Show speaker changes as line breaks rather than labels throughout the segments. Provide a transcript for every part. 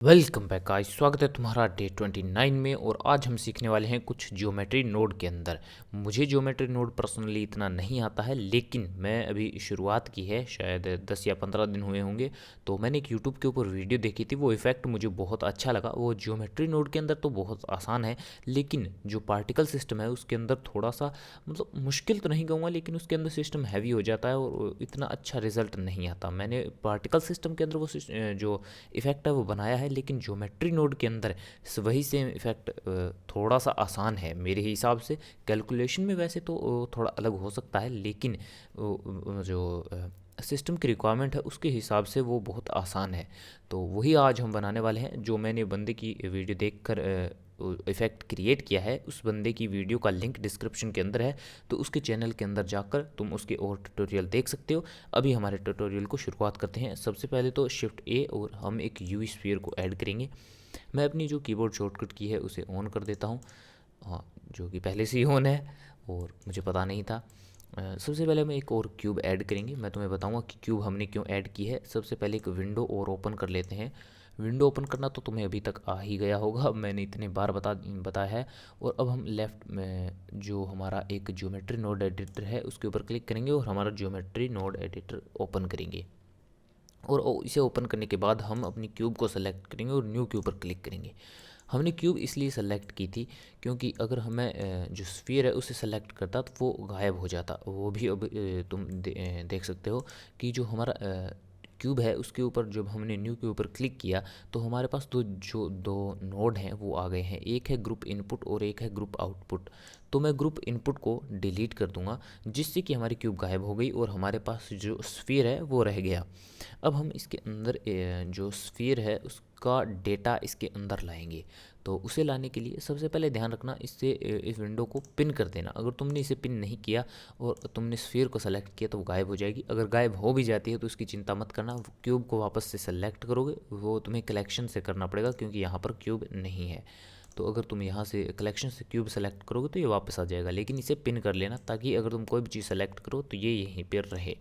Welcome back guys, स्वागत है तुम्हारा डे 29 में। और आज हम सीखने वाले हैं कुछ ज्योमेट्री नोड के अंदर। मुझे ज्योमेट्री नोड पर्सनली इतना नहीं आता है, लेकिन मैं अभी शुरुआत की है, शायद 10 या 15 दिन हुए होंगे। तो मैंने एक यूट्यूब के ऊपर वीडियो देखी थी, वो इफेक्ट मुझे बहुत अच्छा लगा। वो ज्योमेट्री नोड के अंदर तो बहुत आसान है, लेकिन जो पार्टिकल सिस्टम है उसके अंदर थोड़ा सा मतलब मुश्किल तो नहीं कहूँगा, लेकिन उसके अंदर सिस्टम हैवी हो जाता है और इतना अच्छा रिजल्ट नहीं आता। मैंने पार्टिकल सिस्टम के अंदर वो जो इफ़ेक्ट है वो बनाया है, लेकिन ज्योमेट्री नोड के अंदर वही सेम इफ़ेक्ट थोड़ा सा आसान है मेरे हिसाब से। कैलकुलेशन में वैसे तो थोड़ा अलग हो सकता है, लेकिन जो सिस्टम की रिक्वायरमेंट है उसके हिसाब से वो बहुत आसान है। तो वही आज हम बनाने वाले हैं। जो मैंने बंदे की वीडियो देखकर इफ़ेक्ट क्रिएट किया है, उस बंदे की वीडियो का लिंक डिस्क्रिप्शन के अंदर है, तो उसके चैनल के अंदर जाकर तुम उसके और ट्यूटोरियल देख सकते हो। अभी हमारे ट्यूटोरियल को शुरुआत करते हैं। सबसे पहले तो शिफ्ट ए और हम एक यूवी स्फीयर को ऐड करेंगे। मैं अपनी जो कीबोर्ड शॉर्टकट की है उसे ऑन कर देता हूँ, हाँ, जो कि पहले से ही ऑन है और मुझे पता नहीं था। सबसे पहले हम एक और क्यूब ऐड करेंगे। मैं तुम्हें बताऊंगा कि क्यूब हमने क्यों ऐड की है। सबसे पहले एक विंडो और ओपन कर लेते हैं। विंडो ओपन करना तो तुम्हें अभी तक आ ही गया होगा, मैंने इतने बार बताया है। और अब हम लेफ़्ट में जो हमारा एक ज्योमेट्री नोड एडिटर है उसके ऊपर क्लिक करेंगे और हमारा ज्योमेट्री नोड एडिटर ओपन करेंगे। और इसे ओपन करने के बाद हम अपनी क्यूब को सेलेक्ट करेंगे और न्यू क्यूब पर क्लिक करेंगे। हमने क्यूब इसलिए सेलेक्ट की थी क्योंकि अगर हमें जो स्फीयर है उसे सेलेक्ट करता तो वो गायब हो जाता। वो भी अब तुम देख सकते हो कि जो हमारा क्यूब है उसके ऊपर जब हमने न्यू के ऊपर क्लिक किया तो हमारे पास दो नोड हैं वो आ गए हैं। एक है ग्रुप इनपुट और एक है ग्रुप आउटपुट। तो मैं ग्रुप इनपुट को डिलीट कर दूंगा, जिससे कि हमारी क्यूब गायब हो गई और हमारे पास जो स्फीयर है वो रह गया। अब हम इसके अंदर जो स्फीयर है उसका डेटा इसके अंदर लाएंगे। तो उसे लाने के लिए सबसे पहले ध्यान रखना, इससे इस विंडो को पिन कर देना। अगर तुमने इसे पिन नहीं किया और तुमने स्फीयर को सेलेक्ट किया तो वो गायब हो जाएगी। अगर गायब हो भी जाती है तो उसकी चिंता मत करना, क्यूब को वापस से सेलेक्ट करोगे, वो तुम्हें कलेक्शन से करना पड़ेगा क्योंकि यहाँ पर क्यूब नहीं है। तो अगर तुम यहाँ से कलेक्शन से क्यूब सेलेक्ट करोगे तो ये वापस आ जाएगा, लेकिन इसे पिन कर लेना ताकि अगर तुम कोई भी चीज़ सेलेक्ट करो तो ये यहीं पर रहे।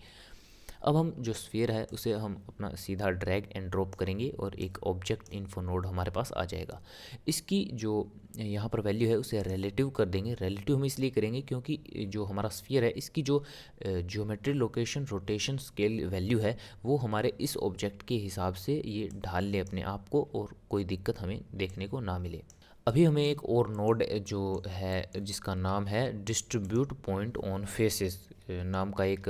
अब हम जो स्फीयर है उसे हम अपना सीधा ड्रैग एंड ड्रॉप करेंगे और एक ऑब्जेक्ट इन्फो नोड हमारे पास आ जाएगा। इसकी जो यहाँ पर वैल्यू है उसे रिलेटिव कर देंगे। रिलेटिव हम इसलिए करेंगे क्योंकि जो हमारा स्फीयर है इसकी जो geometry location rotation scale value है वो हमारे इस ऑब्जेक्ट के हिसाब से ये ढाल ले अपने आप को और कोई दिक्कत हमें देखने को ना मिले। अभी हमें एक और नोड जो है जिसका नाम है डिस्ट्रीब्यूट पॉइंट ऑन फेसेस नाम का एक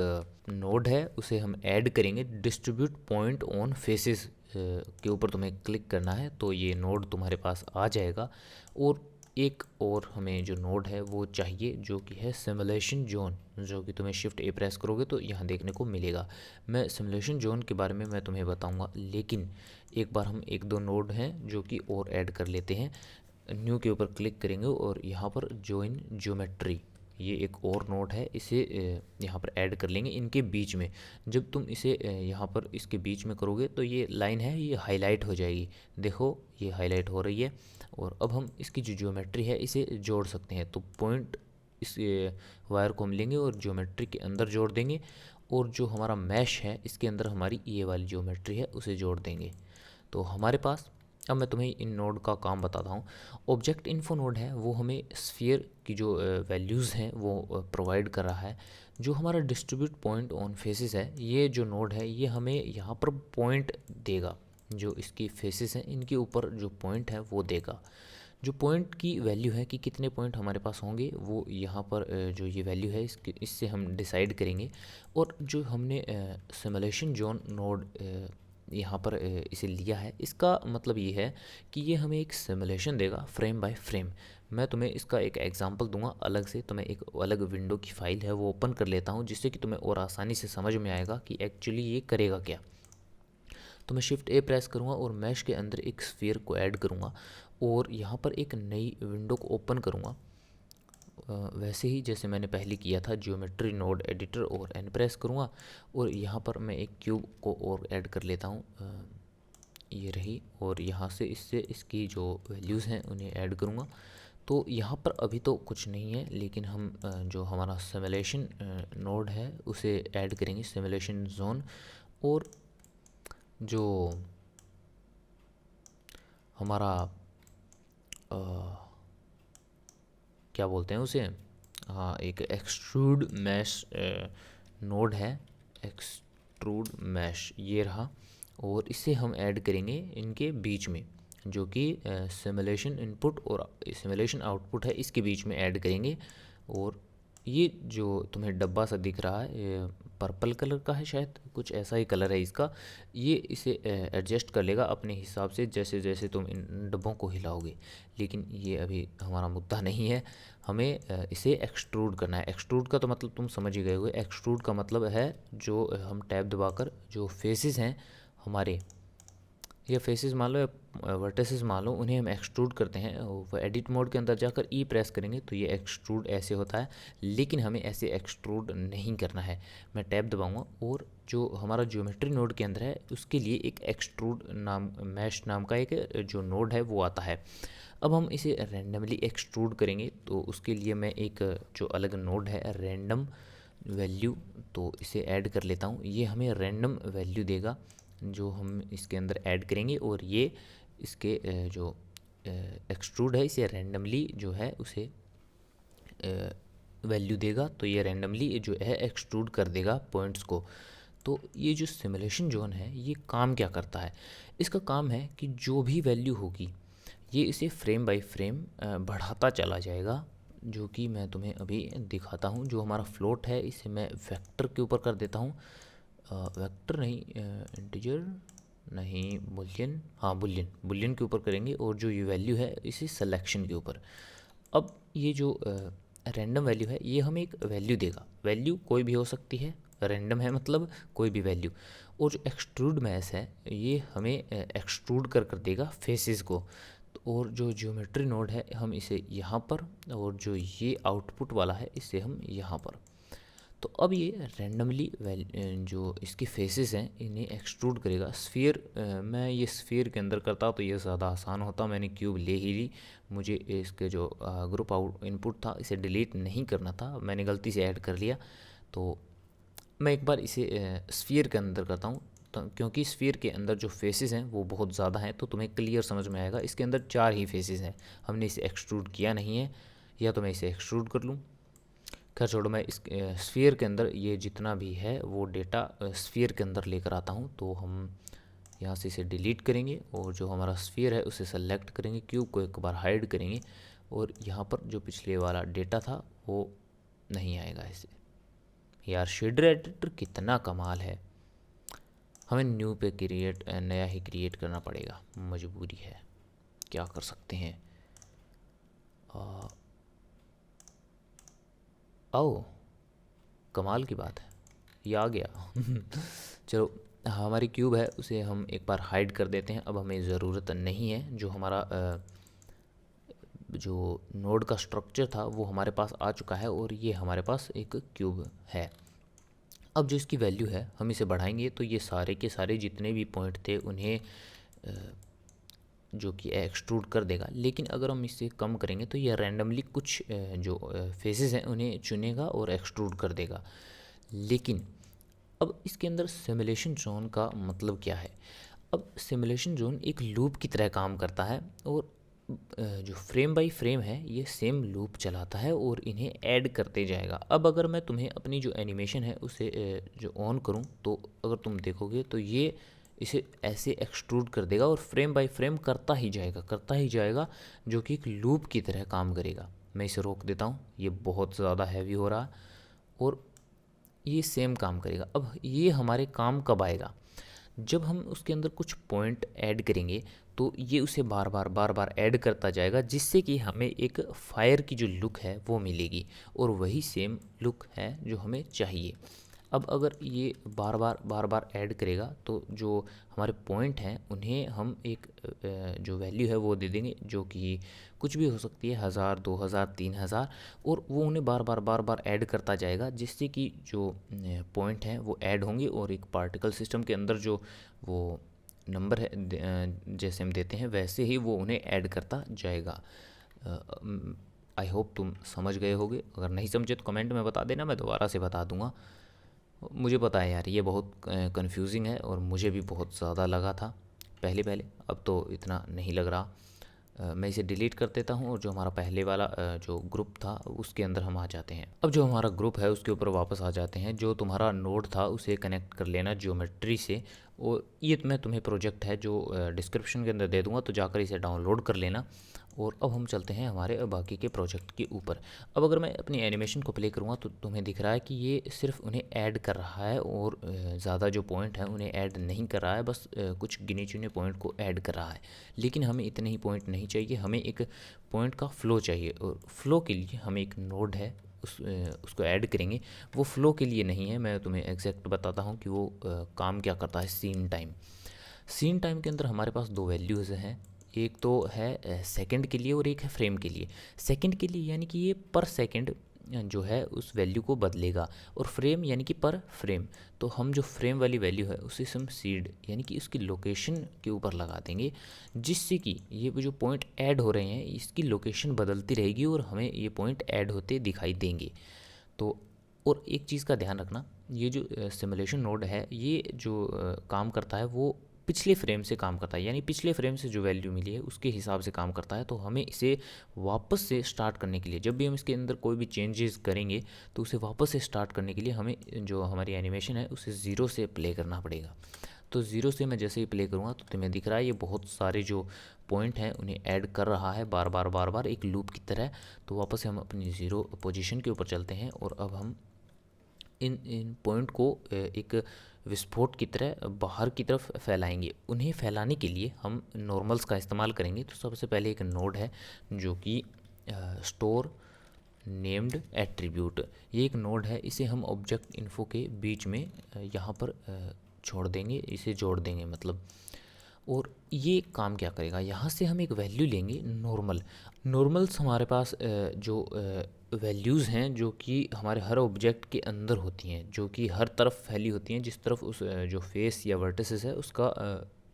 नोड है, उसे हम ऐड करेंगे। डिस्ट्रीब्यूट पॉइंट ऑन फेसेस के ऊपर तुम्हें क्लिक करना है तो ये नोड तुम्हारे पास आ जाएगा। और एक और हमें जो नोड है वो चाहिए जो कि है सिमुलेशन जोन, जो कि तुम्हें शिफ्ट ए प्रेस करोगे तो यहाँ देखने को मिलेगा। मैं सिमुलेशन जोन के बारे में मैं तुम्हें बताऊंगा, लेकिन एक बार हम एक दो नोड हैं जो कि और ऐड कर लेते हैं। न्यू के ऊपर क्लिक करेंगे और यहाँ पर जॉइन ज्योमेट्री, ये एक और नोड है, इसे यहाँ पर ऐड कर लेंगे इनके बीच में। जब तुम इसे यहाँ पर इसके बीच में करोगे तो ये लाइन है ये हाईलाइट हो जाएगी। देखो ये हाईलाइट हो रही है। और अब हम इसकी जो ज्योमेट्री है इसे जोड़ सकते हैं। तो पॉइंट इस वायर को हम लेंगे और ज्योमेट्री के अंदर जोड़ देंगे और जो हमारा मैश है इसके अंदर हमारी ये वाली ज्योमेट्री है उसे जोड़ देंगे। तो हमारे पास, अब मैं तुम्हें इन नोड का काम बताता हूँ। ऑब्जेक्ट इन्फो नोड है वो हमें स्फीयर की जो वैल्यूज़ हैं वो प्रोवाइड कर रहा है। जो हमारा डिस्ट्रीब्यूट पॉइंट ऑन फेसेस है, ये जो नोड है ये हमें यहाँ पर पॉइंट देगा। जो इसकी फेसेस हैं इनके ऊपर जो पॉइंट है वो देगा। जो पॉइंट की वैल्यू है कि कितने पॉइंट हमारे पास होंगे वो यहाँ पर जो ये वैल्यू है इससे हम डिसाइड करेंगे। और जो हमने सिमुलेशन जोन नोड यहाँ पर इसे लिया है, इसका मतलब ये है कि ये हमें एक सिमुलेशन देगा फ्रेम बाय फ्रेम। मैं तुम्हें इसका एक एग्जांपल दूंगा अलग से। तो मैं एक अलग विंडो की फ़ाइल है वो ओपन कर लेता हूँ, जिससे कि तुम्हें और आसानी से समझ में आएगा कि एक्चुअली ये करेगा क्या। तो मैं शिफ्ट ए प्रेस करूँगा और मैश के अंदर एक स्फीयर को ऐड करूँगा और यहाँ पर एक नई विंडो को ओपन करूँगा, वैसे ही जैसे मैंने पहले किया था। ज्योमेट्री नोड एडिटर और एन प्रेस करूँगा और यहाँ पर मैं एक क्यूब को और ऐड कर लेता हूँ, ये रही। और यहाँ से इससे इसकी जो वैल्यूज़ हैं उन्हें ऐड करूँगा। तो यहाँ पर अभी तो कुछ नहीं है, लेकिन हम जो हमारा सिमुलेशन नोड है उसे ऐड करेंगे, सिमुलेशन जोन। और जो हमारा अ, क्या बोलते हैं उसे, हाँ, एक एक्सट्रूड मैश नोड है, एक्सट्रूड मैश ये रहा। और इसे हम ऐड करेंगे इनके बीच में, जो कि सिमुलेशन इनपुट और सिमुलेशन आउटपुट है, इसके बीच में ऐड करेंगे। और ये जो तुम्हें डब्बा सा दिख रहा है, ये पर्पल कलर का है, शायद कुछ ऐसा ही कलर है इसका। ये इसे एडजस्ट कर लेगा अपने हिसाब से जैसे जैसे तुम इन डब्बों को हिलाओगे। लेकिन ये अभी हमारा मुद्दा नहीं है, हमें इसे एक्सट्रूड करना है। एक्सट्रूड का तो मतलब तुम समझ ही गए होगे। एक्सट्रूड का मतलब है जो हम टैब दबाकर जो फेसेस हैं हमारे, या फेसेस मान लो या वर्टिसेस मान लो, उन्हें हम एक्सट्रूड करते हैं। वो एडिट मोड के अंदर जाकर ई प्रेस करेंगे तो ये एक्सट्रूड ऐसे होता है। लेकिन हमें ऐसे एक्सट्रूड नहीं करना है। मैं टैब दबाऊंगा और जो हमारा ज्योमेट्री नोड के अंदर है उसके लिए एक एक्सट्रूड नाम, मैश नाम का एक जो नोड है वो आता है। अब हम इसे रैंडमली एक्सट्रूड करेंगे तो उसके लिए मैं एक जो अलग नोड है रैंडम वैल्यू, तो इसे ऐड कर लेता हूँ। ये हमें रैंडम वैल्यू देगा जो हम इसके अंदर ऐड करेंगे। और ये इसके जो एक्सट्रूड है इसे रैंडमली जो है उसे वैल्यू देगा। तो ये रैंडमली जो है एक्सट्रूड कर देगा पॉइंट्स को। तो ये जो सिमुलेशन जोन है ये काम क्या करता है, इसका काम है कि जो भी वैल्यू होगी ये इसे फ्रेम बाय फ्रेम बढ़ाता चला जाएगा, जो कि मैं तुम्हें अभी दिखाता हूँ। जो हमारा फ्लोट है इसे मैं वेक्टर के ऊपर कर देता हूँ, वेक्टर नहीं, इंटीजर नहीं, बुलियन, हाँ बुलियन, बुलियन के ऊपर करेंगे। और जो ये वैल्यू है इसे सिलेक्शन के ऊपर। अब ये जो रैंडम वैल्यू है ये हमें एक वैल्यू देगा। वैल्यू कोई भी हो सकती है, रैंडम है मतलब कोई भी वैल्यू। और जो एक्सट्रूड मैश है ये हमें एक्सट्रूड कर कर देगा फेसेस को। और जो ज्योमेट्री नोड है हम इसे यहाँ पर, और जो ये आउटपुट वाला है इसे हम यहाँ पर। तो अब ये रैंडमली जो इसके फेसेस हैं इन्हें एक्सट्रूड करेगा। स्फीयर, मैं ये स्फीयर के अंदर करता तो ये ज़्यादा आसान होता, मैंने क्यूब ले ही ली। मुझे इसके जो ग्रुप आउट इनपुट था इसे डिलीट नहीं करना था, मैंने गलती से ऐड कर लिया। तो मैं एक बार इसे स्फीयर के अंदर करता हूँ, तो क्योंकि स्फीयर के अंदर जो फेसेस हैं वो बहुत ज़्यादा हैं तो तुम्हें क्लियर समझ में आएगा। इसके अंदर 4 ही फेसेस हैं, हमने इसे एक्सट्रूड किया नहीं है। या तो मैं इसे एक्सट्रूड कर लूँ, खैर छोड़ो, मैं इस स्फीयर के अंदर ये जितना भी है वो डेटा स्फीयर के अंदर लेकर आता हूँ। तो हम यहाँ से इसे डिलीट करेंगे और जो हमारा स्फीयर है उसे सेलेक्ट करेंगे, क्यूब को एक बार हाइड करेंगे। और यहाँ पर जो पिछले वाला डेटा था वो नहीं आएगा ऐसे। यार शेडर एडिटर कितना कमाल है, हमें न्यू पे नया ही क्रिएट करना पड़ेगा, मजबूरी है, क्या कर सकते हैं। आओ, कमाल की बात है, ये आ गया। चलो, हमारी क्यूब है उसे हम एक बार हाइड कर देते हैं, अब हमें ज़रूरत नहीं है। जो हमारा जो नोड का स्ट्रक्चर था वो हमारे पास आ चुका है और ये हमारे पास एक क्यूब है। अब जो इसकी वैल्यू है हम इसे बढ़ाएंगे तो ये सारे के सारे जितने भी पॉइंट थे उन्हें जो कि एक्सट्रूड कर देगा। लेकिन अगर हम इसे कम करेंगे तो ये रैंडमली कुछ जो फेसेस हैं उन्हें चुनेगा और एक्सट्रूड कर देगा। लेकिन अब इसके अंदर सिमुलेशन जोन का मतलब क्या है। अब सिमुलेशन जोन एक लूप की तरह काम करता है और जो फ्रेम बाय फ्रेम है ये सेम लूप चलाता है और इन्हें ऐड करते जाएगा। अब अगर मैं तुम्हें अपनी जो एनिमेशन है उसे जो ऑन करूं तो अगर तुम देखोगे तो ये इसे ऐसे एक्सट्रूड कर देगा और फ्रेम बाय फ्रेम करता ही जाएगा, जो कि एक लूप की तरह काम करेगा। मैं इसे रोक देता हूँ, ये बहुत ज़्यादा हैवी हो रहा है और ये सेम काम करेगा। अब ये हमारे काम कब आएगा, जब हम उसके अंदर कुछ पॉइंट ऐड करेंगे तो ये उसे बार बार ऐड करता जाएगा, जिससे कि हमें एक फायर की जो लुक है वो मिलेगी और वही सेम लुक है जो हमें चाहिए। अब अगर ये बार बार ऐड करेगा तो जो हमारे पॉइंट हैं उन्हें हम एक जो वैल्यू है वो दे देंगे, जो कि कुछ भी हो सकती है, 1000, 2000, 3000, और वो उन्हें बार बार ऐड करता जाएगा, जिससे कि जो पॉइंट हैं वो ऐड होंगे और एक पार्टिकल सिस्टम के अंदर जो वो नंबर है जैसे हम देते हैं वैसे ही वो उन्हें ऐड करता जाएगा। आई होप तुम समझ गए होगे, अगर नहीं समझे तो कमेंट में बता देना, मैं दोबारा से बता दूंगा। मुझे पता है यार ये बहुत कंफ्यूजिंग है और मुझे भी बहुत ज़्यादा लगा था, पहले पहले, अब तो इतना नहीं लग रहा। मैं इसे डिलीट कर देता हूँ और जो हमारा पहले वाला जो ग्रुप था उसके अंदर हम आ जाते हैं। अब जो हमारा ग्रुप है उसके ऊपर वापस आ जाते हैं। जो तुम्हारा नोड था उसे कनेक्ट कर लेना ज्योमेट्री से, और ये मैं तुम्हें प्रोजेक्ट है जो डिस्क्रिप्शन के अंदर दे दूँगा, तो जाकर इसे डाउनलोड कर लेना। और अब हम चलते हैं हमारे बाकी के प्रोजेक्ट के ऊपर। अब अगर मैं अपनी एनिमेशन को प्ले करूँगा तो तुम्हें दिख रहा है कि ये सिर्फ उन्हें ऐड कर रहा है और ज़्यादा जो पॉइंट है उन्हें ऐड नहीं कर रहा है, बस कुछ गिने चुने पॉइंट को ऐड कर रहा है। लेकिन हमें इतने ही पॉइंट नहीं चाहिए, हमें एक पॉइंट का फ़्लो चाहिए, और फ्लो के लिए हमें एक नोड है उसको ऐड करेंगे। वो फ्लो के लिए नहीं है, मैं तुम्हें एग्जैक्ट बताता हूँ कि वो काम क्या करता है। सीन टाइम, सीन टाइम के अंदर हमारे पास दो वैल्यूज़ हैं, एक तो है सेकंड के लिए और एक है फ्रेम के लिए। सेकंड के लिए यानी कि ये पर सेकंड जो है उस वैल्यू को बदलेगा, और फ्रेम यानी कि पर फ्रेम। तो हम जो फ्रेम वाली वैल्यू है उसे हम सीड यानी कि उसकी लोकेशन के ऊपर लगा देंगे, जिससे कि ये जो पॉइंट ऐड हो रहे हैं इसकी लोकेशन बदलती रहेगी और हमें ये पॉइंट ऐड होते दिखाई देंगे। तो और एक चीज़ का ध्यान रखना, ये जो सिमुलेशन नोड है ये जो काम करता है वो पिछले फ्रेम से काम करता है, यानी पिछले फ्रेम से जो वैल्यू मिली है उसके हिसाब से काम करता है। तो हमें इसे वापस से स्टार्ट करने के लिए, जब भी हम इसके अंदर कोई भी चेंजेस करेंगे तो उसे वापस से स्टार्ट करने के लिए हमें जो हमारी एनिमेशन है उसे ज़ीरो से प्ले करना पड़ेगा। तो ज़ीरो से मैं जैसे ही प्ले करूँगा तो तुम्हें दिख रहा है ये बहुत सारे जो पॉइंट हैं उन्हें ऐड कर रहा है बार बार बार बार एक लूप की तरह। तो वापस से हम अपनी ज़ीरो पोजीशन के ऊपर चलते हैं और अब हम इन पॉइंट को एक विस्फोट की तरह बाहर की तरफ फैलाएंगे। उन्हें फैलाने के लिए हम नॉर्मल्स का इस्तेमाल करेंगे। तो सबसे पहले एक नोड है जो कि स्टोर नेम्ड एट्रीब्यूट, ये एक नोड है, इसे हम ऑब्जेक्ट इन्फो के बीच में यहाँ पर छोड़ देंगे, इसे जोड़ देंगे मतलब। और ये काम क्या करेगा, यहाँ से हम एक वैल्यू लेंगे नॉर्मल। नॉर्मल्स हमारे पास जो वैल्यूज़ हैं जो कि हमारे हर ऑब्जेक्ट के अंदर होती हैं, जो कि हर तरफ फैली होती हैं, जिस तरफ उस जो फेस या वर्टिसेस है उसका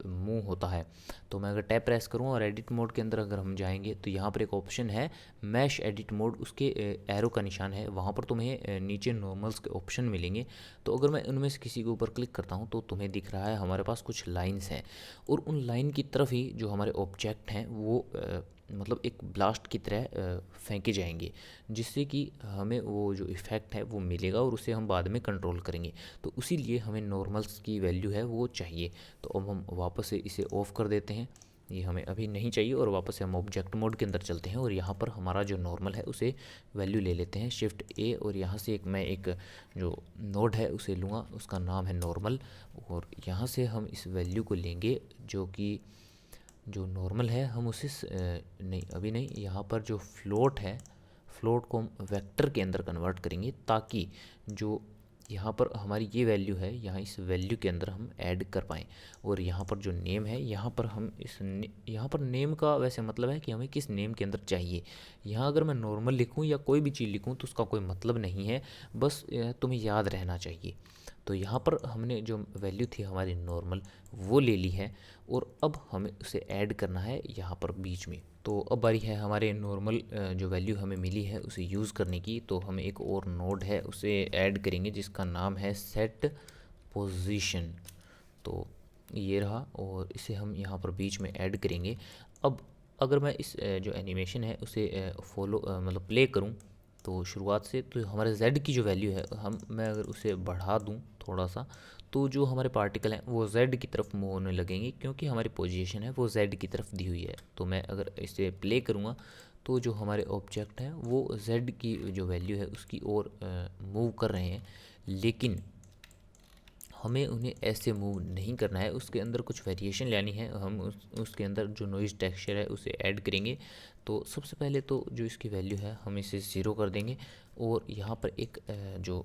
मुंह होता है। तो मैं अगर टैप प्रेस करूँ और एडिट मोड के अंदर अगर हम जाएंगे तो यहाँ पर एक ऑप्शन है मैश एडिट मोड, उसके एरो का निशान है, वहाँ पर तुम्हें नीचे नॉर्मल्स के ऑप्शन मिलेंगे। तो अगर मैं उनमें से किसी के ऊपर क्लिक करता हूँ तो तुम्हें दिख रहा है हमारे पास कुछ लाइंस हैं, और उन लाइन की तरफ ही जो हमारे ऑब्जेक्ट हैं वो मतलब एक ब्लास्ट की तरह फेंके जाएंगे, जिससे कि हमें वो जो इफ़ेक्ट है वो मिलेगा और उसे हम बाद में कंट्रोल करेंगे। तो उसी लिए हमें नॉर्मल्स की वैल्यू है वो चाहिए। तो अब हम वापस से इसे ऑफ़ कर देते हैं, ये हमें अभी नहीं चाहिए, और वापस से हम ऑब्जेक्ट मोड के अंदर चलते हैं और यहाँ पर हमारा जो नॉर्मल है उसे वैल्यू ले लेते हैं शिफ्ट ए, और यहाँ से मैं एक जो नोड है उसे लूँगा, उसका नाम है नॉर्मल। और यहाँ से हम इस वैल्यू को लेंगे जो कि जो नॉर्मल है हम उसे नहीं अभी नहीं, यहाँ पर जो फ्लोट है फ्लोट को हम वेक्टर के अंदर कन्वर्ट करेंगे, ताकि जो यहाँ पर हमारी ये वैल्यू है यहाँ इस वैल्यू के अंदर हम ऐड कर पाएँ। और यहाँ पर जो नेम है यहाँ पर हम यहाँ पर नेम का वैसे मतलब है कि हमें किस नेम के अंदर चाहिए। यहाँ अगर मैं नॉर्मल लिखूँ या कोई भी चीज़ लिखूँ तो उसका कोई मतलब नहीं है, बस तुम्हें याद रहना चाहिए। तो यहाँ पर हमने जो वैल्यू थी हमारी नॉर्मल वो ले ली है, और अब हमें उसे ऐड करना है यहाँ पर बीच में। तो अब बारी है हमारे नॉर्मल जो वैल्यू हमें मिली है उसे यूज़ करने की। तो हम एक और नोड है उसे ऐड करेंगे जिसका नाम है सेट पोजीशन। तो ये रहा, और इसे हम यहाँ पर बीच में ऐड करेंगे। अब अगर मैं इस जो एनिमेशन है उसे फॉलो मतलब प्ले करूँ तो शुरुआत से, तो हमारे z की जो वैल्यू है मैं अगर उसे बढ़ा दूँ थोड़ा सा, तो जो हमारे पार्टिकल हैं वो z की तरफ मूव होने लगेंगे, क्योंकि हमारी पोजीशन है वो z की तरफ दी हुई है। तो मैं अगर इसे प्ले करूँगा तो जो हमारे ऑब्जेक्ट हैं वो z की जो वैल्यू है उसकी ओर मूव कर रहे हैं, लेकिन हमें उन्हें ऐसे मूव नहीं करना है, उसके अंदर कुछ वेरिएशन लानी है। हम उसके अंदर जो नॉइज़ टेक्सचर है उसे ऐड करेंगे। तो सबसे पहले तो जो इसकी वैल्यू है हम इसे ज़ीरो कर देंगे, और यहाँ पर एक जो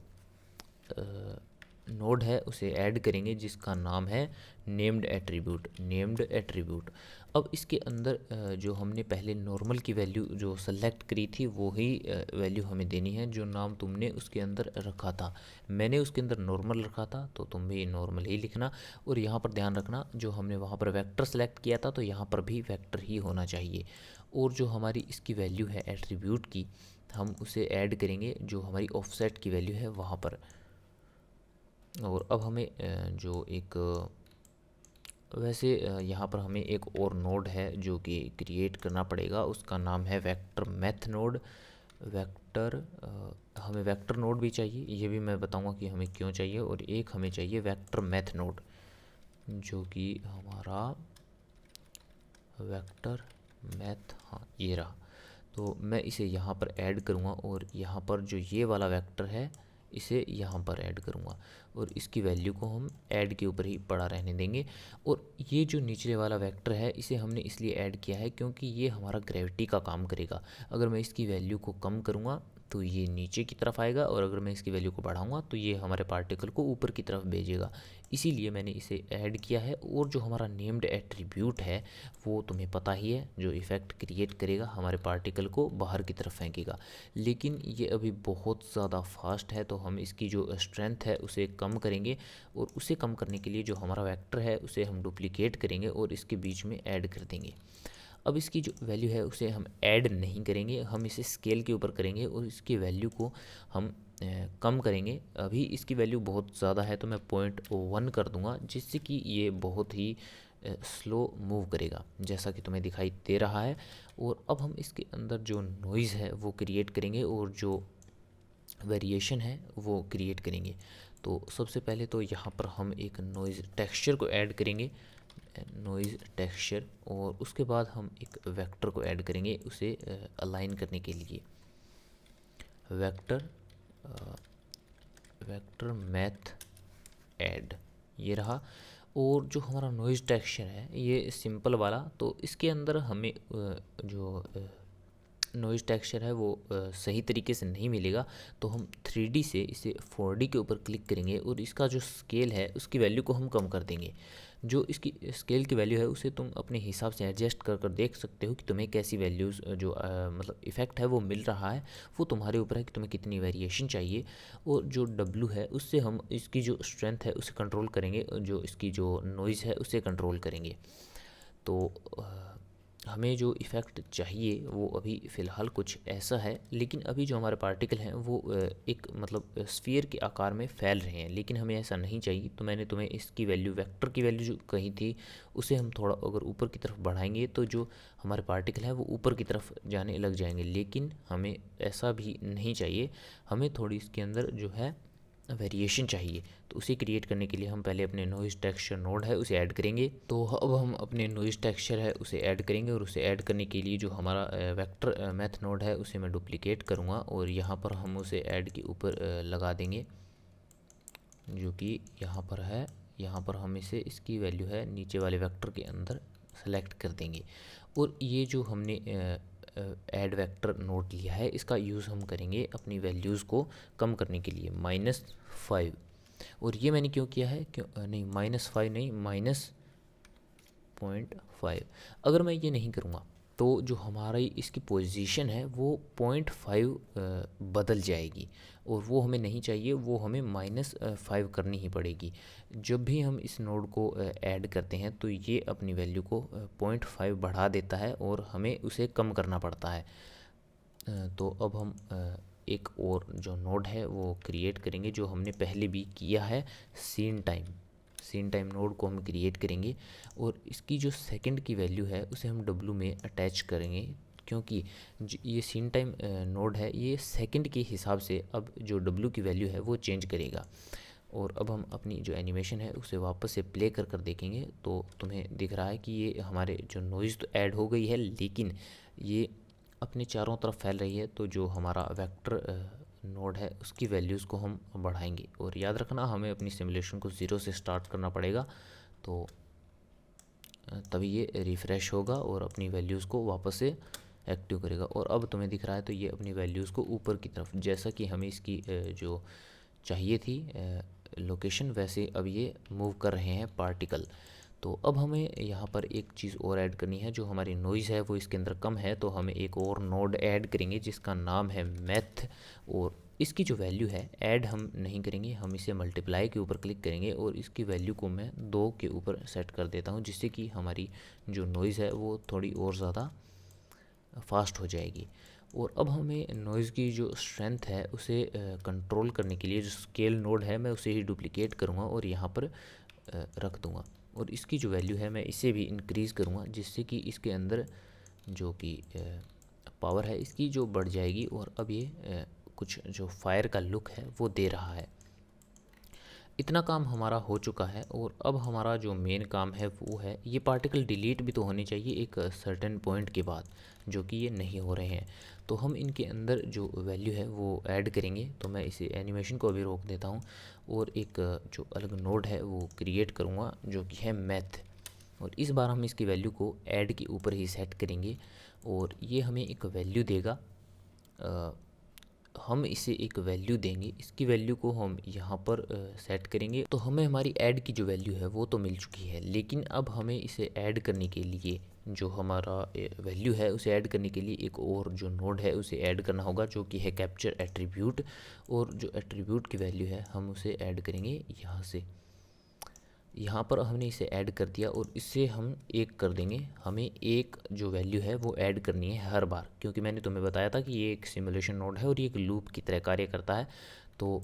नोड है उसे ऐड करेंगे जिसका नाम है नेम्ड एट्रीब्यूट, नेम्ड एट्रीब्यूट। अब इसके अंदर जो हमने पहले नॉर्मल की वैल्यू जो सेलेक्ट करी थी वो ही वैल्यू हमें देनी है जो नाम तुमने उसके अंदर रखा था। मैंने उसके अंदर नॉर्मल रखा था तो तुम भी नॉर्मल ही लिखना। और यहाँ पर ध्यान रखना जो हमने वहाँ पर वेक्टर सेलेक्ट किया था तो यहाँ पर भी वेक्टर ही होना चाहिए। और जो हमारी इसकी वैल्यू है एट्रीब्यूट की, हम उसे ऐड करेंगे जो हमारी ऑफसेट की वैल्यू है वहाँ पर। और अब हमें जो एक वैसे यहाँ पर हमें एक और नोड है जो कि क्रिएट करना पड़ेगा, उसका नाम है वेक्टर मैथ नोड। वेक्टर हमें वेक्टर नोड भी चाहिए, ये भी मैं बताऊंगा कि हमें क्यों चाहिए, और एक हमें चाहिए वेक्टर मैथ नोड जो कि हमारा वेक्टर मैथ, हाँ ये रहा। तो मैं इसे यहाँ पर ऐड करूँगा और यहाँ पर जो ये वाला वेक्टर है इसे यहाँ पर ऐड करूँगा, और इसकी वैल्यू को हम ऐड के ऊपर ही पड़ा रहने देंगे। और ये जो निचले वाला वेक्टर है इसे हमने इसलिए ऐड किया है क्योंकि ये हमारा ग्रेविटी का काम करेगा। अगर मैं इसकी वैल्यू को कम करूँगा तो ये नीचे की तरफ आएगा, और अगर मैं इसकी वैल्यू को बढ़ाऊँगा तो ये हमारे पार्टिकल को ऊपर की तरफ भेजेगा। इसीलिए मैंने इसे ऐड किया है। और जो हमारा नेम्ड एट्रीब्यूट है वो तुम्हें पता ही है, जो इफ़ेक्ट क्रिएट करेगा हमारे पार्टिकल को बाहर की तरफ फेंकेगा। लेकिन ये अभी बहुत ज़्यादा फास्ट है, तो हम इसकी जो स्ट्रेंथ है उसे कम करेंगे, और उसे कम करने के लिए जो हमारा वेक्टर है उसे हम डुप्लीकेट करेंगे और इसके बीच में ऐड कर देंगे। अब इसकी जो वैल्यू है उसे हम ऐड नहीं करेंगे, हम इसे स्केल के ऊपर करेंगे और इसकी वैल्यू को हम कम करेंगे। अभी इसकी वैल्यू बहुत ज़्यादा है तो मैं 0.1 कर दूंगा, जिससे कि ये बहुत ही स्लो मूव करेगा जैसा कि तुम्हें दिखाई दे रहा है। और अब हम इसके अंदर जो नॉइज़ है वो क्रिएट करेंगे और जो वेरिएशन है वो क्रिएट करेंगे। तो सबसे पहले तो यहाँ पर हम एक नॉइज़ टेक्सचर को ऐड करेंगे, नॉइज़ टेक्सचर, और उसके बाद हम एक वेक्टर को ऐड करेंगे उसे अलाइन करने के लिए। वेक्टर वेक्टर मैथ ऐड, ये रहा। और जो हमारा नॉइज़ टेक्सचर है ये सिंपल वाला, तो इसके अंदर हमें जो नॉइज़ टेक्सचर है वो सही तरीके से नहीं मिलेगा। तो हम 3D से इसे 4D के ऊपर क्लिक करेंगे और इसका जो स्केल है उसकी वैल्यू को हम कम कर देंगे। जो इसकी स्केल की वैल्यू है उसे तुम अपने हिसाब से एडजस्ट कर कर देख सकते हो कि तुम्हें कैसी वैल्यूज़ जो मतलब इफ़ेक्ट है वो मिल रहा है। वो तुम्हारे ऊपर है कि तुम्हें कितनी वेरिएशन चाहिए। और जो W है उससे हम इसकी जो स्ट्रेंथ है उसे कंट्रोल करेंगे, जो इसकी जो नॉइज़ है उसे कंट्रोल करेंगे। तो हमें जो इफ़ेक्ट चाहिए वो अभी फ़िलहाल कुछ ऐसा है, लेकिन अभी जो हमारे पार्टिकल हैं वो एक मतलब स्फीयर के आकार में फैल रहे हैं, लेकिन हमें ऐसा नहीं चाहिए। तो मैंने तुम्हें इसकी वैल्यू, वेक्टर की वैल्यू जो कही थी उसे हम थोड़ा अगर ऊपर की तरफ बढ़ाएंगे तो जो हमारे पार्टिकल है वो ऊपर की तरफ जाने लग जाएंगे, लेकिन हमें ऐसा भी नहीं चाहिए। हमें थोड़ी इसके अंदर जो है वेरिएशन चाहिए। तो उसे क्रिएट करने के लिए हम पहले अपने नॉइज़ टेक्सचर नोड है उसे ऐड करेंगे। तो अब हम अपने नॉइज़ टेक्सचर है उसे ऐड करेंगे, और उसे ऐड करने के लिए जो हमारा वेक्टर मैथ नोड है उसे मैं डुप्लीकेट करूँगा और यहाँ पर हम उसे ऐड के ऊपर लगा देंगे, जो कि यहाँ पर है। यहाँ पर हम इसे, इसकी वैल्यू है नीचे वाले वेक्टर के अंदर सेलेक्ट कर देंगे। और ये जो हमने ऐड वेक्टर नोड लिया है इसका यूज़ हम करेंगे अपनी वैल्यूज़ को कम करने के लिए, -5। और ये मैंने क्यों किया है, क्यों नहीं -5 नहीं, -0.5। अगर मैं ये नहीं करूँगा तो जो हमारी इसकी पोजीशन है वो 0.5 बदल जाएगी, और वो हमें नहीं चाहिए। वो हमें -5 करनी ही पड़ेगी। जब भी हम इस नोड को ऐड करते हैं तो ये अपनी वैल्यू को 0.5 बढ़ा देता है और हमें उसे कम करना पड़ता है। तो अब हम एक और जो नोड है वो क्रिएट करेंगे, जो हमने पहले भी किया है, सीन टाइम नोड को हम क्रिएट करेंगे। और इसकी जो सेकंड की वैल्यू है उसे हम W में अटैच करेंगे, क्योंकि ये सीन टाइम नोड है ये सेकंड के हिसाब से अब जो W की वैल्यू है वो चेंज करेगा। और अब हम अपनी जो एनिमेशन है उसे वापस से प्ले कर कर देखेंगे तो तुम्हें दिख रहा है कि ये हमारे जो नॉइज़ तो ऐड हो गई है, लेकिन ये अपने चारों तरफ फैल रही है। तो जो हमारा वेक्टर नोड है उसकी वैल्यूज़ को हम बढ़ाएंगे। और याद रखना हमें अपनी सिमुलेशन को 0 से स्टार्ट करना पड़ेगा, तो तभी ये रिफ़्रेश होगा और अपनी वैल्यूज़ को वापस से एक्टिव करेगा। और अब तुम्हें दिख रहा है तो ये अपनी वैल्यूज़ को ऊपर की तरफ, जैसा कि हमें इसकी जो चाहिए थी लोकेशन, वैसे अब ये मूव कर रहे हैं पार्टिकल। तो अब हमें यहाँ पर एक चीज़ और ऐड करनी है, जो हमारी नॉइज़ है वो इसके अंदर कम है, तो हमें एक और नोड ऐड करेंगे जिसका नाम है मैथ। और इसकी जो वैल्यू है ऐड हम नहीं करेंगे, हम इसे मल्टीप्लाई के ऊपर क्लिक करेंगे और इसकी वैल्यू को मैं 2 के ऊपर सेट कर देता हूँ, जिससे कि हमारी जो नॉइज़ है वो थोड़ी और ज़्यादा फास्ट हो जाएगी। और अब हमें नॉइज़ की जो स्ट्रेंथ है उसे कंट्रोल करने के लिए जो स्केल नोड है मैं उसे ही डुप्लीकेट करूँगा और यहाँ पर रख दूँगा। और इसकी जो वैल्यू है मैं इसे भी इंक्रीज़ करूँगा, जिससे कि इसके अंदर जो कि पावर है इसकी जो बढ़ जाएगी। और अब ये कुछ जो फायर का लुक है वो दे रहा है। इतना काम हमारा हो चुका है और अब हमारा जो मेन काम है वो है ये पार्टिकल डिलीट भी तो होने चाहिए एक सर्टेन पॉइंट के बाद, जो कि ये नहीं हो रहे हैं। तो हम इनके अंदर जो वैल्यू है वो ऐड करेंगे। तो मैं इसे एनिमेशन को अभी रोक देता हूँ और एक जो अलग नोड है वो क्रिएट करूँगा जो कि है मैथ। और इस बार हम इसकी वैल्यू को ऐड के ऊपर ही सेट करेंगे और ये हमें एक वैल्यू देगा। हम इसे एक वैल्यू देंगे, इसकी वैल्यू को हम यहाँ पर सेट करेंगे। तो हमें हमारी ऐड की जो वैल्यू है वो तो मिल चुकी है, लेकिन अब हमें इसे ऐड करने के लिए जो हमारा वैल्यू है उसे ऐड करने के लिए एक और जो नोड है उसे ऐड करना होगा, जो कि है कैप्चर एट्रीब्यूट। और जो एट्रीब्यूट की वैल्यू है हम उसे ऐड करेंगे यहाँ से। यहाँ पर हमने इसे ऐड कर दिया और इससे हम एक कर देंगे। हमें एक जो वैल्यू है वो ऐड करनी है हर बार, क्योंकि मैंने तुम्हें बताया था कि ये एक सिमुलेशन नोड है और ये एक लूप की तरह कार्य करता है। तो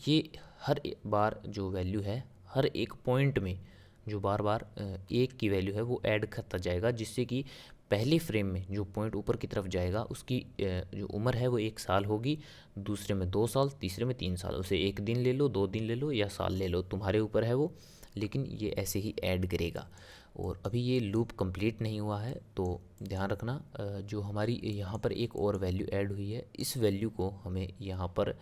ये हर बार जो वैल्यू है हर एक पॉइंट में जो बार बार एक की वैल्यू है वो ऐड करता जाएगा, जिससे कि पहले फ्रेम में जो पॉइंट ऊपर की तरफ जाएगा उसकी जो उम्र है वो 1 साल होगी, दूसरे में 2 साल, तीसरे में 3 साल। उसे 1 दिन ले लो, 2 दिन ले लो या साल ले लो, तुम्हारे ऊपर है वो, लेकिन ये ऐसे ही ऐड करेगा। और अभी ये लूप कंप्लीट नहीं हुआ है, तो ध्यान रखना जो हमारी यहाँ पर एक और वैल्यू ऐड हुई है, इस वैल्यू को हमें यहाँ पर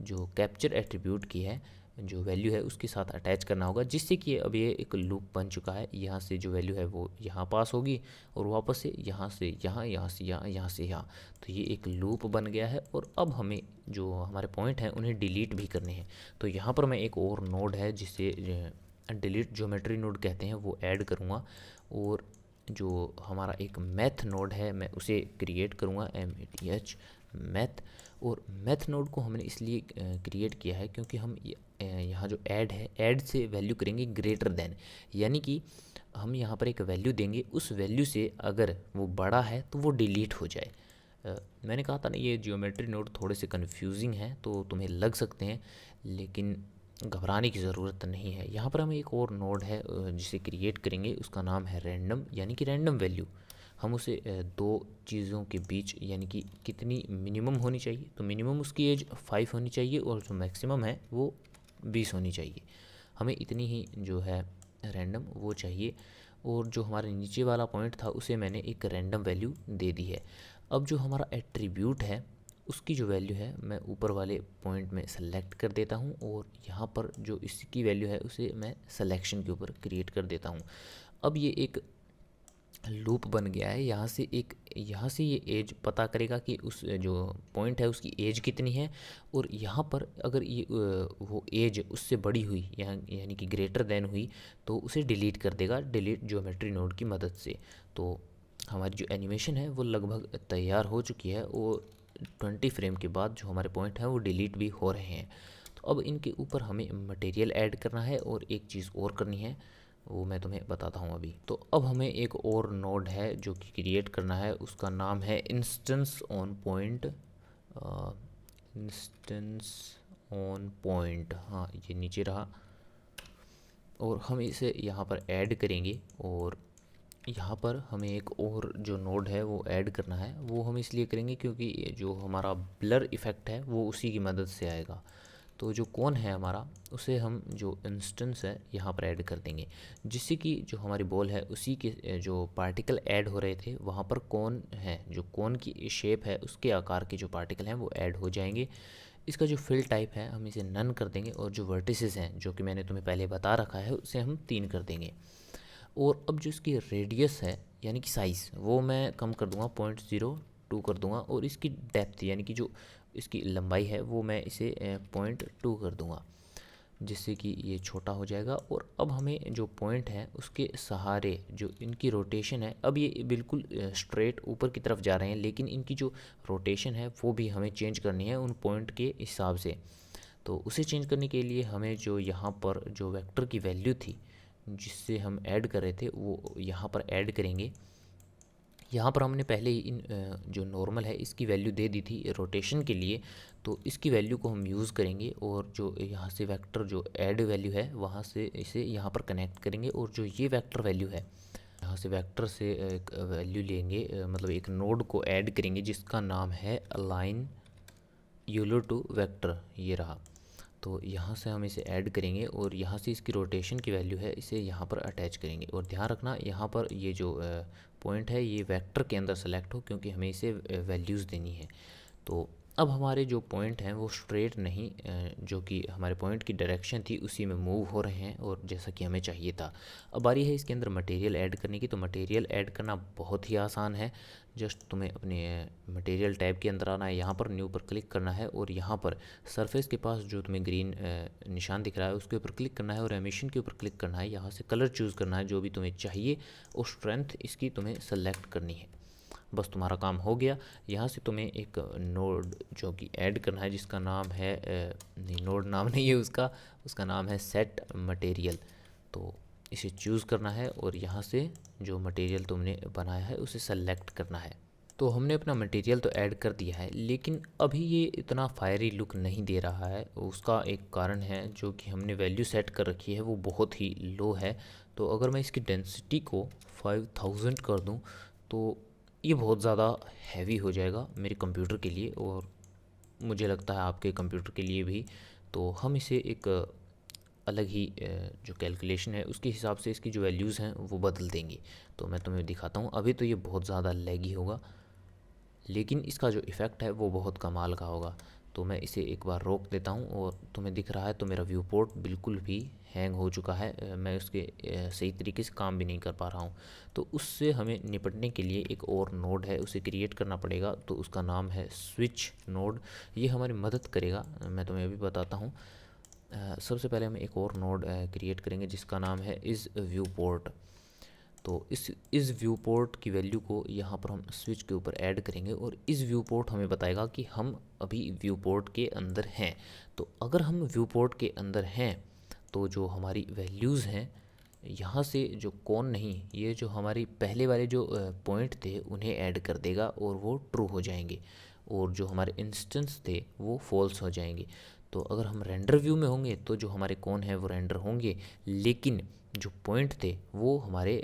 जो कैप्चर एट्रीब्यूट की है जो वैल्यू है उसके साथ अटैच करना होगा, जिससे कि अब ये एक लूप बन चुका है। यहाँ से जो वैल्यू है वो यहाँ पास होगी और वापस से यहाँ से यहाँ, यहाँ से यहाँ, यहाँ से यहाँ। तो ये एक लूप बन गया है और अब हमें जो हमारे पॉइंट हैं उन्हें डिलीट भी करने हैं। तो यहाँ पर मैं एक और नोड है जिसे डिलीट ज्योमेट्री नोड कहते हैं वो ऐड करूँगा। और जो हमारा एक मैथ नोड है मैं उसे क्रिएट करूँगा, MATH मैथ। और मैथ नोड को हमने इसलिए क्रिएट किया है क्योंकि हम यहाँ जो ऐड है, ऐड से वैल्यू करेंगे ग्रेटर देन, यानी कि हम यहाँ पर एक वैल्यू देंगे, उस वैल्यू से अगर वो बड़ा है तो वो डिलीट हो जाए। मैंने कहा था ना ये ज्योमेट्री नोड थोड़े से कन्फ्यूजिंग हैं तो तुम्हें लग सकते हैं, लेकिन घबराने की ज़रूरत नहीं है। यहाँ पर हमें एक और नोड है जिसे क्रिएट करेंगे, उसका नाम है रैंडम, यानी कि रैंडम वैल्यू। हम उसे दो चीज़ों के बीच यानी कि कितनी मिनिमम होनी चाहिए, तो मिनिमम उसकी एज 5 होनी चाहिए और जो मैक्सिमम है वो 20 होनी चाहिए। हमें इतनी ही जो है रैंडम वो चाहिए। और जो हमारे नीचे वाला पॉइंट था उसे मैंने एक रैंडम वैल्यू दे दी है। अब जो हमारा एट्रीब्यूट है उसकी जो वैल्यू है मैं ऊपर वाले पॉइंट में सेलेक्ट कर देता हूँ और यहाँ पर जो इसकी वैल्यू है उसे मैं सिलेक्शन के ऊपर क्रिएट कर देता हूँ। अब ये एक लूप बन गया है। यहाँ से ये एज पता करेगा कि उस जो पॉइंट है उसकी एज कितनी है, और यहाँ पर अगर ये वो एज उससे बड़ी हुई यानी कि ग्रेटर देन हुई तो उसे डिलीट कर देगा, डिलीट ज्योमेट्री नोड की मदद से। तो हमारी जो एनिमेशन है वो लगभग तैयार हो चुकी है और 20 फ्रेम के बाद जो हमारे पॉइंट हैं वो डिलीट भी हो रहे हैं। तो अब इनके ऊपर हमें मटेरियल ऐड करना है और एक चीज़ और करनी है, वो मैं तुम्हें बताता हूँ अभी। तो अब हमें एक और नोड है जो कि क्रिएट करना है, उसका नाम है instance on point. Instance on point, हाँ ये नीचे रहा। और हम इसे यहाँ पर ऐड करेंगे और यहाँ पर हमें एक और जो नोड है वो ऐड करना है। वो हम इसलिए करेंगे क्योंकि जो हमारा ब्लर इफ़ेक्ट है वो उसी की मदद से आएगा। तो जो कौन है हमारा उसे हम जो इंस्टेंस है यहाँ पर ऐड कर देंगे, जिससे कि जो हमारी बॉल है उसी के जो पार्टिकल ऐड हो रहे थे वहाँ पर कौन है, जो कौन की शेप है उसके आकार के जो पार्टिकल हैं वो ऐड हो जाएंगे। इसका जो फिल टाइप है हम इसे नन कर देंगे और जो वर्टिसेस हैं जो कि मैंने तुम्हें पहले बता रखा है उसे हम 3 कर देंगे। और अब जो इसकी रेडियस है यानी कि साइज़ वो मैं कम कर दूंगा, 0.02 कर दूंगा। और इसकी डेप्थ यानी कि जो इसकी लंबाई है वो मैं इसे 0.2 कर दूंगा, जिससे कि ये छोटा हो जाएगा। और अब हमें जो पॉइंट है उसके सहारे जो इनकी रोटेशन है, अब ये बिल्कुल स्ट्रेट ऊपर की तरफ जा रहे हैं, लेकिन इनकी जो रोटेशन है वो भी हमें चेंज करनी है उन पॉइंट के हिसाब से। तो उसे चेंज करने के लिए हमें जो यहाँ पर जो वेक्टर की वैल्यू थी जिससे हम ऐड कर रहे थे वो यहाँ पर ऐड करेंगे। यहाँ पर हमने पहले ही इन जो नॉर्मल है इसकी वैल्यू दे दी थी रोटेशन के लिए, तो इसकी वैल्यू को हम यूज़ करेंगे और जो यहाँ से वेक्टर जो ऐड वैल्यू है वहाँ से इसे यहाँ पर कनेक्ट करेंगे, और जो ये वेक्टर वैल्यू है यहाँ से वेक्टर से एक वैल्यू लेंगे, मतलब एक नोड को ऐड करेंगे जिसका नाम है अलाइन यूलर टू वेक्टर, ये रहा। तो यहाँ से हम इसे ऐड करेंगे और यहाँ से इसकी रोटेशन की वैल्यू है इसे यहाँ पर अटैच करेंगे। और ध्यान रखना यहाँ पर ये जो पॉइंट है ये वेक्टर के अंदर सेलेक्ट हो, क्योंकि हमें इसे वैल्यूज़ देनी है। तो अब हमारे जो पॉइंट हैं वो स्ट्रेट नहीं, जो कि हमारे पॉइंट की डायरेक्शन थी उसी में मूव हो रहे हैं, और जैसा कि हमें चाहिए था। अब बारी है इसके अंदर मटेरियल ऐड करने की। तो मटेरियल ऐड करना बहुत ही आसान है। जस्ट तुम्हें अपने मटेरियल टैब के अंदर आना है, यहाँ पर न्यू पर क्लिक करना है और यहाँ पर सरफेस के पास जो तुम्हें ग्रीन निशान दिख रहा है उसके ऊपर क्लिक करना है और एमिशन के ऊपर क्लिक करना है। यहाँ से कलर चूज़ करना है जो भी तुम्हें चाहिए और स्ट्रेंथ इसकी तुम्हें सेलेक्ट करनी है। बस तुम्हारा काम हो गया। यहाँ से तुम्हें एक नोड जो कि ऐड करना है जिसका नाम है नहीं, नोड नाम नहीं है उसका, उसका नाम है सेट मटेरियल। तो इसे चूज़ करना है और यहाँ से जो मटेरियल तुमने बनाया है उसे सेलेक्ट करना है। तो हमने अपना मटेरियल तो ऐड कर दिया है, लेकिन अभी ये इतना फायरी लुक नहीं दे रहा है। उसका एक कारण है, जो कि हमने वैल्यू सेट कर रखी है वो बहुत ही लो है। तो अगर मैं इसकी डेंसिटी को 5000 कर दूं तो ये बहुत ज़्यादा हैवी हो जाएगा मेरे कंप्यूटर के लिए, और मुझे लगता है आपके कंप्यूटर के लिए भी। तो हम इसे एक अलग ही जो कैलकुलेशन है उसके हिसाब से इसकी जो वैल्यूज़ हैं वो बदल देंगे। तो मैं तुम्हें दिखाता हूँ। अभी तो ये बहुत ज़्यादा लैगी होगा, लेकिन इसका जो इफ़ेक्ट है वो बहुत कमाल का होगा। तो मैं इसे एक बार रोक देता हूँ और तुम्हें दिख रहा है तो मेरा व्यू पोर्ट बिल्कुल भी हैंग हो चुका है। मैं उसके सही तरीके से काम भी नहीं कर पा रहा हूँ। तो उससे हमें निपटने के लिए एक और नोड है उसे क्रिएट करना पड़ेगा। तो उसका नाम है स्विच नोड। ये हमारी मदद करेगा, मैं तुम्हें अभी बताता हूँ। सबसे पहले हम एक और नोड क्रिएट करेंगे जिसका नाम है इस व्यू पोर्ट। तो इस व्यू पोर्ट की वैल्यू को यहाँ पर हम स्विच के ऊपर ऐड करेंगे और इस व्यू पोर्ट हमें बताएगा कि हम अभी व्यू पोर्ट के अंदर हैं। तो अगर हम व्यू पोर्ट के अंदर हैं तो जो हमारी वैल्यूज़ हैं यहाँ से जो कौन नहीं, ये जो हमारी पहले वाले जो पॉइंट थे उन्हें ऐड कर देगा और वो ट्रू हो जाएंगे, और जो हमारे इंस्टेंस थे वो फॉल्स हो जाएंगे। तो अगर हम रेंडर व्यू में होंगे तो जो हमारे कौन है वो रेंडर होंगे, लेकिन जो पॉइंट थे वो हमारे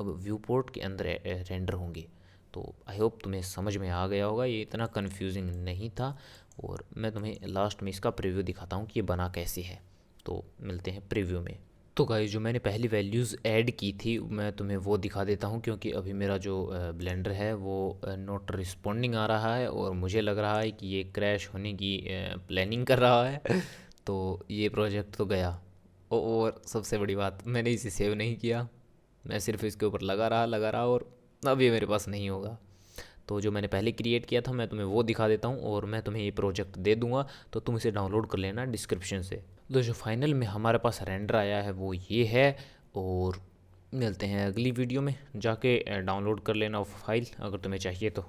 अब व्यू पोर्ट के अंदर रेंडर होंगे। तो आई होप तुम्हें समझ में आ गया होगा, ये इतना कन्फ्यूजिंग नहीं था। और मैं तुम्हें लास्ट में इसका प्रीव्यू दिखाता हूँ कि ये बना कैसे है। तो मिलते हैं प्रीव्यू में। तो गाइस जो मैंने पहली वैल्यूज़ ऐड की थी मैं तुम्हें वो दिखा देता हूँ, क्योंकि अभी मेरा जो ब्लेंडर है वो नॉट रिस्पॉन्डिंग आ रहा है और मुझे लग रहा है कि ये क्रैश होने की प्लानिंग कर रहा है। तो ये प्रोजेक्ट तो गया। और सबसे बड़ी बात, मैंने इसे सेव नहीं किया, मैं सिर्फ इसके ऊपर लगा रहा और अब ये मेरे पास नहीं होगा। तो जो मैंने पहले क्रिएट किया था मैं तुम्हें वो दिखा देता हूँ और मैं तुम्हें ये प्रोजेक्ट दे दूँगा, तो तुम इसे डाउनलोड कर लेना डिस्क्रिप्शन से। तो जो फाइनल में हमारे पास रेंडर आया है वो ये है। और मिलते हैं अगली वीडियो में, जाके डाउनलोड कर लेना फाइल अगर तुम्हें चाहिए तो।